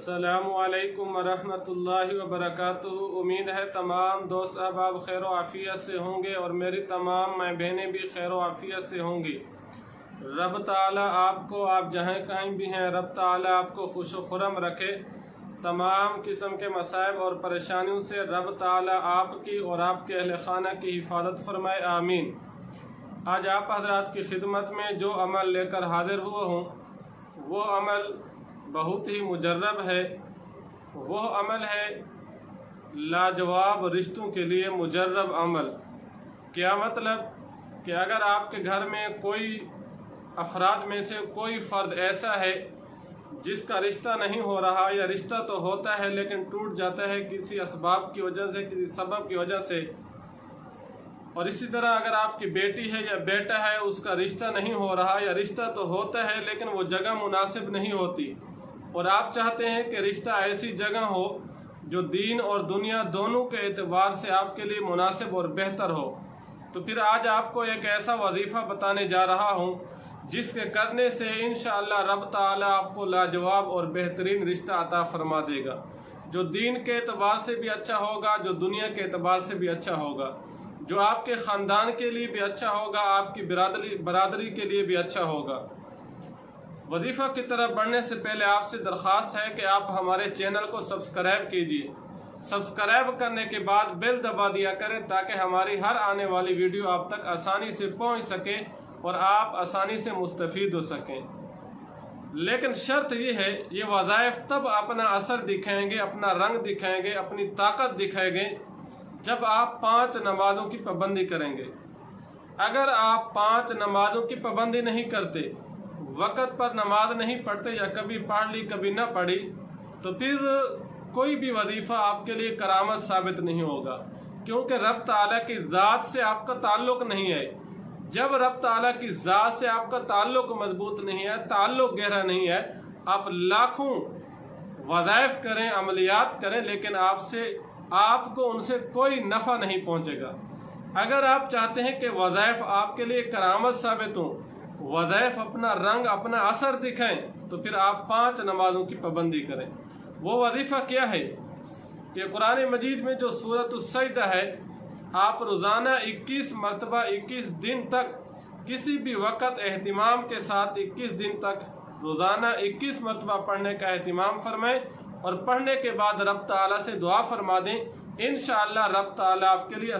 अस्सलामुअलैकुम वरहमतुल्लाहि वबरकातुहू। उम्मीद है तमाम दोस्त अहबाब खैर आफ़ियत से होंगे और मेरी तमाम माँ बहनें भी खैर आफ़ियत से होंगी। रब ताला आपको, आप जहाँ कहीं भी हैं, रब ताला आपको खुश खुरम रखे। तमाम किस्म के मसाइब और परेशानियों से रब ताला आपकी और आपके अहल खाना की हिफाजत फरमाए, आमीन। आज आप हजरात की खिदमत में जो अमल लेकर हाजिर हुआ हूँ वो अमल बहुत ही मुजर्रब है। वो अमल है लाजवाब रिश्तों के लिए मुजर्रब अमल। क्या मतलब कि अगर आपके घर में कोई अफराद में से कोई फ़र्द ऐसा है जिसका रिश्ता नहीं हो रहा, या रिश्ता तो होता है लेकिन टूट जाता है किसी असबाब की वजह से, किसी सबब की वजह से। और इसी तरह अगर आपकी बेटी है या बेटा है, उसका रिश्ता नहीं हो रहा, या रिश्ता तो होता है लेकिन वो जगह मुनासिब नहीं होती, और आप चाहते हैं कि रिश्ता ऐसी जगह हो जो दीन और दुनिया दोनों के एतबार से आपके लिए मुनासिब और बेहतर हो, तो फिर आज आपको एक ऐसा वजीफ़ा बताने जा रहा हूँ जिसके करने से इंशाअल्लाह रब ताला आपको लाजवाब और बेहतरीन रिश्ता अता फरमा देगा, जो दीन के एतबार से भी अच्छा होगा, जो दुनिया के एतबार से भी अच्छा होगा, जो आपके ख़ानदान के लिए भी अच्छा होगा, आपकी बरादरी के लिए भी अच्छा होगा। वजीफ़ा की तरफ बढ़ने से पहले आपसे दरख्वास्त है कि आप हमारे चैनल को सब्सक्राइब कीजिए। सब्सक्राइब करने के बाद बेल दबा दिया करें ताकि हमारी हर आने वाली वीडियो आप तक आसानी से पहुंच सके और आप आसानी से मुस्तफ़ीद हो सकें। लेकिन शर्त ये है, ये वज़ाइफ तब अपना असर दिखाएंगे, अपना रंग दिखाएंगे, अपनी ताकत दिखाएंगे जब आप 5 नमाज़ों की पाबंदी करेंगे। अगर आप 5 नमाज़ों की पाबंदी नहीं करते, वक़्त पर नमाज नहीं पढ़ते, या कभी पढ़ ली कभी ना पढ़ी, तो फिर कोई भी वजीफ़ा आपके लिए करामत साबित नहीं होगा, क्योंकि रब ताला की ज़ात से आपका ताल्लुक़ नहीं है। जब रब ताला की ज़ात से आपका ताल्लुक़ मजबूत नहीं है, ताल्लुक़ गहरा नहीं है, आप लाखों वज़ाइफ करें, अमलियात करें, लेकिन आपको उनसे कोई नफ़ा नहीं पहुँचेगा। अगर आप चाहते हैं कि वज़ाइफ आपके लिए करामत साबित हों, वज़ाइफ अपना रंग, अपना असर दिखाएं, तो फिर आप 5 नमाज़ों की पाबंदी करें। वो वजीफ़ा क्या है कि कुरान मजीद में जो सूरत उस-सजदा है, आप रोज़ाना 21 मरतबा 21 दिन तक किसी भी वक़्त एहतिमाम के साथ 21 दिन तक रोज़ाना 21 मरतबा पढ़ने का एहतिमाम फरमाएं, और पढ़ने के बाद रब ताला से दुआ फरमा दें। इंशाअल्लाह रब ताला आपके लिए